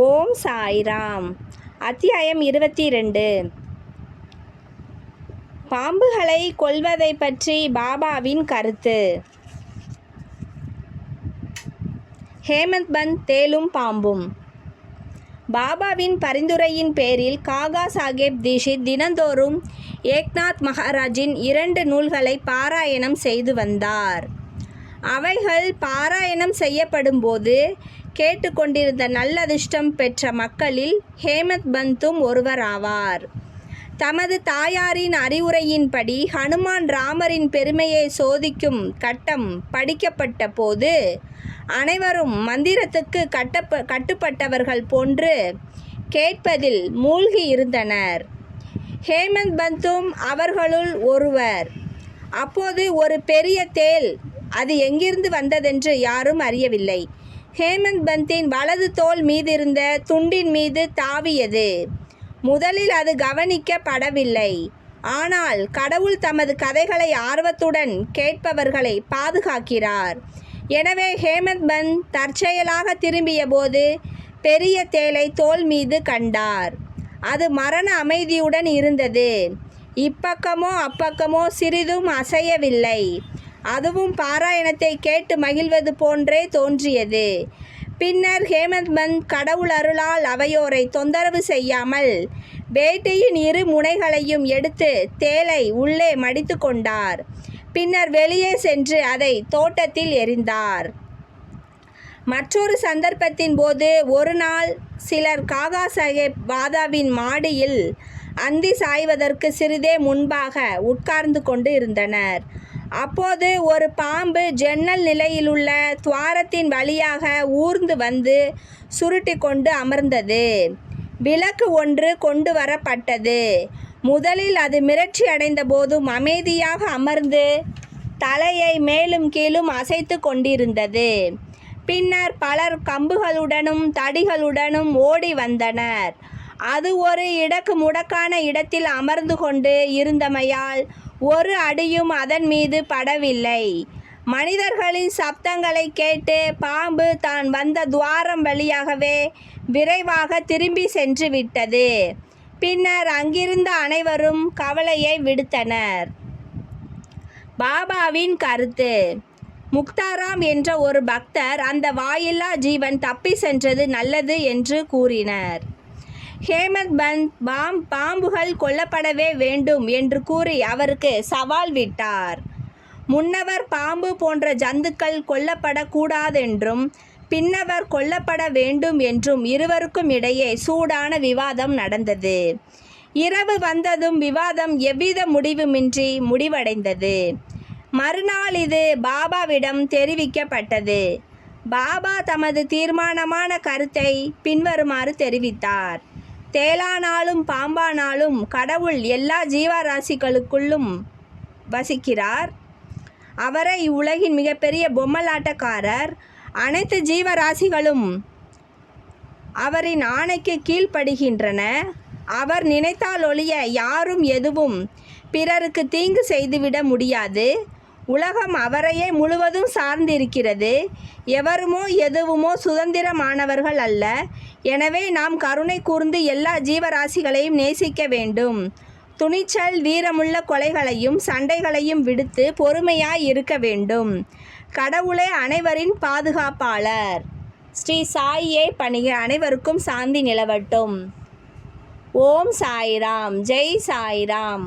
ஓம் சாய்ராம். அத்தியாயம் 22. பாம்புகளை கொல்வதை பற்றி பாபாவின் கருத்து. ஹேமந்த் பந்த் தேலும் பாம்பும். பாபாவின் பரிந்துரையின் பேரில் காகா சாஹேப் தீஷித் தினந்தோறும் ஏக்நாத் மகாராஜின் 2 நூல்களை பாராயணம் செய்து வந்தார். அவைகள் பாராயணம் செய்யப்படும் போது கேட்டுக்கொண்டிருந்த நல்லதிர்ஷ்டம் பெற்ற மக்களில் ஹேமந்த் பந்தும் ஒருவராவார். தமது தாயாரின் அறிவுரையின்படி ஹனுமான் ராமரின் பெருமையை சோதிக்கும் கட்டம் படிக்கப்பட்ட போது அனைவரும் மந்திரத்துக்கு கட்டுப்பட்டவர்கள் போன்று கேட்பதில் மூழ்கி இருந்தனர். ஹேமந்த் பந்தும் அவர்களுள் ஒருவர். அப்போது ஒரு பெரிய தேள், அது எங்கிருந்து வந்ததென்று யாரும் அறியவில்லை, ஹேமந்த் பந்தின் வலது தோள் மீதிருந்த துண்டின் மீது தாவியது. முதலில் அது கவனிக்கப்படவில்லை. ஆனால் கடவுள் தமது கதைகளை ஆர்வத்துடன் கேட்பவர்களை பாதுகாக்கிறார். எனவே ஹேமந்த் பந்த் தற்செயலாக திரும்பிய போது பெரிய தேளை தோள் மீது கண்டார். அது மரண அமைதியுடன் இருந்தது. இப்பக்கமோ அப்பக்கமோ சிறிதும் அசையவில்லை. அதுவும் பாராயணத்தை கேட்டு மகிழ்வது போன்றே தோன்றியது. பின்னர் ஹேமந்த் பந்த் கடவுள் அருளால் அவையோரை தொந்தரவு செய்யாமல் வேட்டையின் 2 முனைகளையும் எடுத்து தேளை உள்ளே மடித்து கொண்டார். பின்னர் வெளியே சென்று அதை தோட்டத்தில் எறிந்தார். மற்றொரு சந்தர்ப்பத்தின் போது ஒரு நாள் சிலர் காகா சாஹேப் வாதாவின் மாடியில் அந்தி சாய்வதற்கு சிறிதே முன்பாக உட்கார்ந்து கொண்டு இருந்தனர். அப்போது ஒரு பாம்பு ஜன்னல் நிலையிலுள்ள துவாரத்தின் வழியாக ஊர்ந்து வந்து சுருட்டி கொண்டு அமர்ந்தது. விளக்கு ஒன்று கொண்டு வரப்பட்டது. முதலில் அது மிரட்சி அடைந்த போதும் அமைதியாக அமர்ந்து தலையை மேலும் கீழும் அசைத்து கொண்டிருந்தது. பின்னர் பலர் கம்புகளுடனும் தடிகளுடனும் ஓடி வந்தனர். அது ஒரு இடக்கு முடக்கான இடத்தில் அமர்ந்து கொண்டு இருந்தமையால் ஒரு அடியும் அதன் மீது படவில்லை. மனிதர்களின் சப்தங்களை கேட்டு பாம்பு தான் வந்த துவாரம் வழியாகவே விரைவாக திரும்பி சென்று விட்டது. பின்னர் அங்கிருந்த அனைவரும் கவலையை விடுத்தனர். பாபாவின் கருத்து. முக்தாராம் என்ற ஒரு பக்தர் அந்த வாயில்லா ஜீவன் தப்பி சென்றது நல்லது என்று கூறினர். ஹேமந்த் பந்த் பாம்புகள் கொல்லப்படவே வேண்டும் என்று கூறி அவருக்கு சவால் விட்டார். முன்னவர் பாம்பு போன்ற ஜந்துக்கள் கொல்லப்படக்கூடாதென்றும் பின்னவர் கொல்லப்பட வேண்டும் என்றும் இருவருக்கும் இடையே சூடான விவாதம் நடந்தது. இரவு வந்ததும் விவாதம் எவ்வித முடிவுமின்றி முடிவடைந்தது. மறுநாள் இது பாபாவிடம் தெரிவிக்கப்பட்டது. பாபா தமது தீர்மானமான கருத்தை பின்வருமாறு தெரிவித்தார். தேளானாலும் பாம்பானாலும் கடவுள் எல்லா ஜீவராசிகளுக்குள்ளும் வசிக்கிறார். அவரை இவ்வுலகின் மிகப்பெரிய பொம்மலாட்டக்காரர். அனைத்து ஜீவராசிகளும் அவரின் ஆணைக்கு கீழ்ப்படுகின்றன. அவர் நினைத்தால் ஒழிய யாரும் எதுவும் பிறருக்கு தீங்கு செய்துவிட முடியாது. உலகம் அவரையே முழுவதும் சார்ந்திருக்கிறது. எவருமோ எதுவுமோ சுதந்திரமானவர்கள் அல்ல. எனவே நாம் கருணை கூர்ந்து எல்லா ஜீவராசிகளையும் நேசிக்க வேண்டும். துணிச்சல் வீரமுள்ள கொலைகளையும் சண்டைகளையும் விடுத்து பொறுமையாய் இருக்க வேண்டும். கடவுளே அனைவரின் பாதுகாப்பாளர். ஸ்ரீ சாயியை பணிக. அனைவருக்கும் சாந்தி நிலவட்டும். ஓம் சாய்ராம். ஜெய் சாய்ராம்.